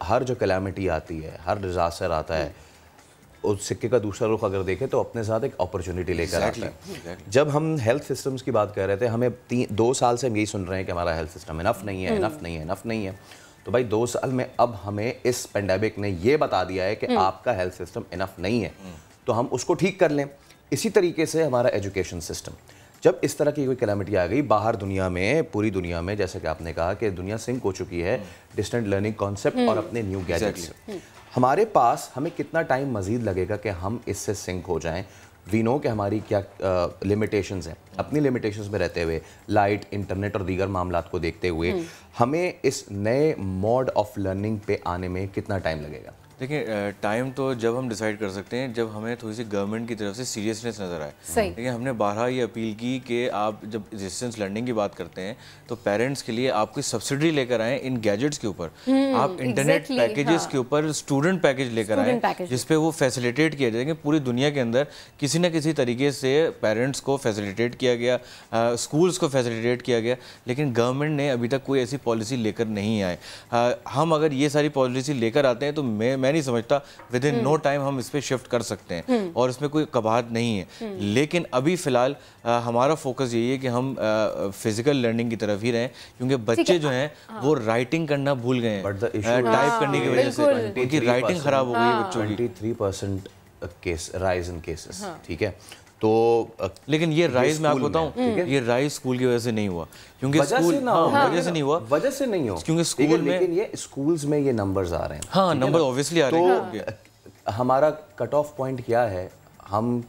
ہر جو کلیمٹی آتی ہے, ہر ڈیزاسٹر آتا ہے, اس سکے کا دوسرا رخ اگر دیکھیں تو اپنے ساتھ ایک اپرچونٹی لے کر آتا ہے. جب ہم ہیلتھ سسٹمز کی بات کر رہے تھے, ہمیں 2 سال سے ہم یہی سن رہے ہیں کہ ہمارا ہیلتھ سسٹم انف نہیں ہے, انف نہیں ہے, انف نہیں ہے. تو بھائی 2 سال میں اب ہمیں اس پینڈیمک نے یہ بتا دیا ہے کہ آپ کا ہیلتھ سسٹم انف نہیں ہے, تو ہم اس کو ٹھیک کر لیں. اسی طریقے سے ہمارا ایجوکیشن سسٹم, جب اس طرح کی کوئی کلیمٹی آ گئی باہر دنیا میں, پوری دنیا میں, جیسے کہ آپ نے کہا کہ دنیا سنک ہو چکی ہے ڈسٹنٹ لرننگ کانسیپٹ اور اپنے نیو گیجٹس. ہمارے پاس ہمیں کتنا ٹائم مزید لگے گا کہ ہم اس سے سنک ہو جائیں؟ وی نو کہ ہماری کیا لمیٹیشنز ہیں. اپنی لمیٹیشنز میں رہتے ہوئے, لائٹ, انٹرنیٹ اور دیگر معاملات کو دیکھتے ہوئے, ہمیں اس نئے موڈ آف لرننگ پہ آنے میں کتنا ٹائم لگے گا؟ دیکھیں ٹائم تو جب ہم ڈیسائیڈ کر سکتے ہیں جب ہمیں تھوڑی سی گورنمنٹ کی طرف سے سیریسنس نظر آئے. دیکھیں ہم نے بارہا یہ اپیل کی کہ آپ جب ڈسٹینس لرننگ کی بات کرتے ہیں تو پیرنٹس کے لیے آپ کوئی سبسڈی لے کر آئیں ان گیجٹس کے اوپر, آپ انٹرنیٹ پیکیجز کے اوپر اسٹوڈنٹ پیکیج لے کر آئیں جس پہ وہ فیسیلیٹیٹ کیا جائے. کہ پوری دنیا کے اندر کسی نہ کسی طریقے سے پیرنٹس کو فیسیلیٹیٹ کیا گیا, اسکولس کو فیسیلیٹیٹ کیا گیا, لیکن گورنمنٹ نے ابھی تک کوئی ایسی پالیسی لے کر نہیں آئے. ہم اگر یہ ساری پالیسی لے کر آتے ہیں تو میں نہیں سمجھتا ود ان نو ٹائم ہم اس پہ شفٹ کر سکتے ہیں, اور اس میں کوئی قباحت نہیں ہے. لیکن ابھی فی الحال ہمارا فوکس یہی ہے کہ ہم فزیکل لرننگ کی طرف ہی رہیں, کیونکہ بچے جو ہیں وہ رائٹنگ کرنا بھول گئے ہیں ٹائپ کرنے کی وجہ سے, ان کی رائٹنگ خراب ہو گئی ہے بچوں کی. 23% رائز ان کیسز, ٹھیک ہے. تو لیکن یہ رائز میں آپ کو بتاؤں, یہ رائز اسکول کی وجہ سے نہیں ہوا, کیونکہ اسکول وجہ سے نہیں ہوا, وجہ سے نہیں ہو, کیونکہ اسکول میں, لیکن یہ اسکولز میں یہ نمبرز آ رہے ہیں. ہاں نمبر اوبویسلی آ رہے ہیں. تو ہمارا کٹ آف پوائنٹ کیا ہے, ہم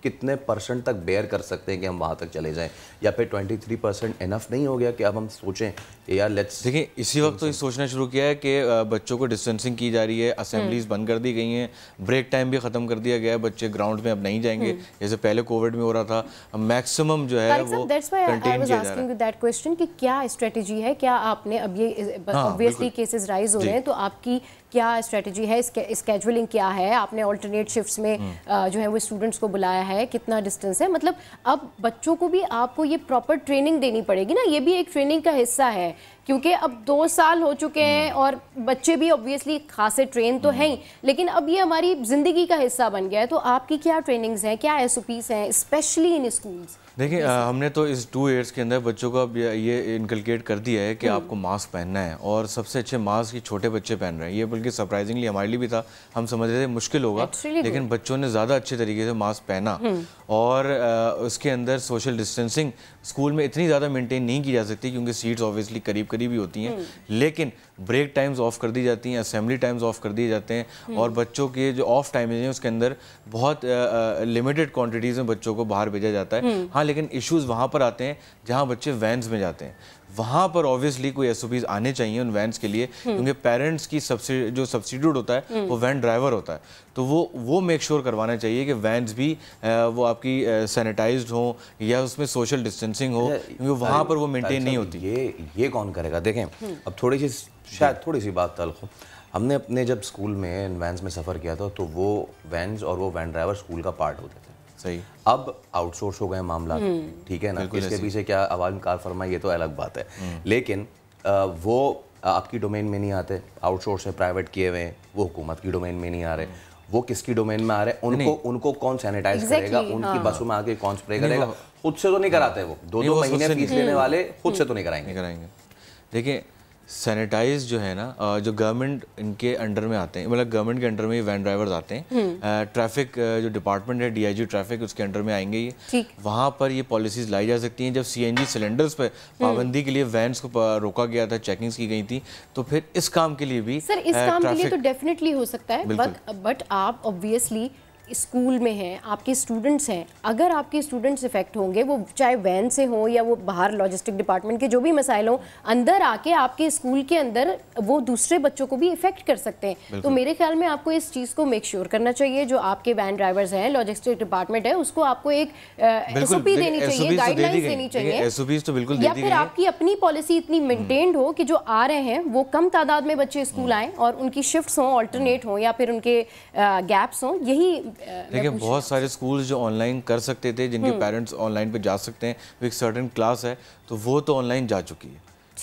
کتنے پرسنٹ تک بیئر کر سکتے ہیں کہ ہم وہاں تک چلے جائیں, یا پھر 23% انف نہیں ہو گیا کہ اب ہم سوچیں کہ یار لیٹس. دیکھیں اسی وقت تو یہ سوچنا شروع کیا ہے کہ بچوں کو ڈسٹینسنگ کی جا رہی ہے, اسمبلیز بند کر دی گئی ہیں, بریک ٹائم بھی ختم کر دیا گیا ہے, بچے گراؤنڈ میں اب نہیں جائیں گے جیسے پہلے کووڈ میں ہو رہا تھا. میکسیمم جو ہے وہ کنٹین کیا جا رہا ہے. کہ کیا اسٹریٹجی ہے, کیا آپ نے اب یہ obviously کیسز رائز ہو رہے ہیں, تو آپ کی کیا اسٹریٹجی ہے, اسکیجولنگ کیا ہے, آپ نے آلٹرنیٹ شفٹس میں جو ہے وہ اسٹوڈنٹس کو بلایا ہے, کتنا ڈسٹینس ہے, مطلب اب بچوں کو بھی آپ کو یہ پراپر ٹریننگ دینی پڑے گی نا, یہ بھی ایک ٹریننگ کا حصہ ہے, کیونکہ اب 2 سال ہو چکے ہیں اور بچے بھی obviously خاصے ٹرین تو ہیں, لیکن اب یہ ہماری زندگی کا حصہ بن گیا ہے. تو آپ کی کیا ٹریننگز ہیں, کیا SOPs ہیں اسپیشلی ان اسکولز؟ دیکھیں ہم نے تو اس 2 ایئرس کے اندر بچوں کو اب یہ انکلکیٹ کر دیا ہے کہ آپ کو ماسک پہننا ہے, اور سب سے اچھے ماسک یہ چھوٹے بچے پہن رہے ہیں. یہ بلکہ سرپرائزنگلی ہمارے لیے بھی تھا, ہم سمجھ رہے تھے مشکل ہوگا, لیکن بچوں نے زیادہ اچھے طریقے سے ماسک پہنا, اور اس کے اندر سوشل ڈسٹینسنگ اسکول میں اتنی زیادہ مینٹین نہیں کی جا سکتی کیونکہ سیٹس اوبویسلی قریب قریب ہی ہوتی ہیں, لیکن بریک ٹائمز آف کر دی جاتی ہیں, اسمبلی ٹائمز آف کر دیے جاتے ہیں, اور بچوں کے جو آف ٹائمز ہیں اس کے اندر بہت لمیٹڈ کوانٹٹیز میں بچوں کو باہر بھیجا جاتا ہے. ہاں لیکن ایشوز وہاں پر آتے ہیں جہاں بچے وینز میں جاتے ہیں, وہاں پر اوبویسلی کوئی SOPs آنے چاہیے ان وینس کے لیے, کیونکہ پیرنٹس کی جو سبسٹیٹیوٹ ہوتا ہے وہ وین ڈرائیور ہوتا ہے, تو وہ میک شور کروانا چاہیے کہ وینز بھی وہ آپ کی سینیٹائزڈ ہوں یا اس میں سوشل ڈسٹینسنگ ہو, کیونکہ وہاں پر وہ مینٹین نہیں ہوتی. یہ کون کرے گا؟ دیکھیں اب تھوڑی سی بات تلخ ہو, ہم نے اپنے جب اسکول میں ان وینز میں سفر کیا تھا تو وہ وینز اور وہ وین ڈرائیور اسکول کا پارٹ ہوتے تھے. صحیح, اب آؤٹ سورس ہو گئے معاملات, ٹھیک ہے نا, اس کے پیچھے کیا عوام کار فرما یہ تو الگ بات ہے, لیکن وہ آپ کی ڈومین میں نہیں آتے, آؤٹ سورس سے پرائیویٹ کیے ہوئے ہیں, وہ حکومت کی ڈومین میں نہیں آ رہے, وہ کس کی ڈومین میں آ رہے ہیں, ان کو کون سینیٹائز کرے گا, ان کی بسوں میں آ کے کون اسپرے کرے گا, خود سے تو نہیں کراتے, وہ 2 مہینے فیس لینے والے خود سے تو نہیں کرائیں گے. دیکھیں سینیٹائز جو ہے نا, جو گورنمنٹ ان کے انڈر میں آتے ہیں, مطلب گورنمنٹ کے انڈر میں وین ڈرائیورز آتے ہیں, ٹریفک جو ڈپارٹمنٹ ہے DIG ٹریفک اس کے انڈر میں آئیں گے یہ, وہاں پر یہ پالیسیز لائی جا سکتی ہیں. جب CNG سلنڈرز پہ پابندی کے لیے وینس کو روکا گیا تھا, چیکنگز کی گئی تھی, تو پھر اس کام کے لیے بھی سر اس کام کے لیے تو ڈیفینیٹلی ہو سکتا ہے, بٹ آپ obviously اسکول میں ہیں, آپ کے اسٹوڈنٹس ہیں, اگر آپ کے اسٹوڈنٹس افیکٹ ہوں گے, وہ چاہے وین سے ہوں یا وہ باہر لاجسٹک ڈپارٹمنٹ کے جو بھی مسائل ہوں, اندر آ کے آپ کے اسکول کے اندر وہ دوسرے بچوں کو بھی افیکٹ کر سکتے ہیں. تو میرے خیال میں آپ کو اس چیز کو میک شیور کرنا چاہیے, جو آپ کے وین ڈرائیورز ہیں, لاجسٹک ڈپارٹمنٹ ہے, اس کو آپ کو ایک SOP دینی چاہیے, گائیڈ لائنس دینی چاہیے, یا پھر آپ کی اپنی پالیسی اتنی مینٹینڈ ہو کہ جو آ رہے ہیں وہ کم تعداد میں بچے اسکول آئیں اور ان کی شفٹس ہوں, آلٹرنیٹ ہوں, یا پھر ان کے گیپس ہوں. یہی دیکھیں بہت سارے اسکولز جو آن لائن کر سکتے تھے, جن کے پیرنٹس آن لائن پہ جا سکتے ہیں, وہ ایک سرٹن کلاس ہے تو وہ تو آن لائن جا چکی ہے,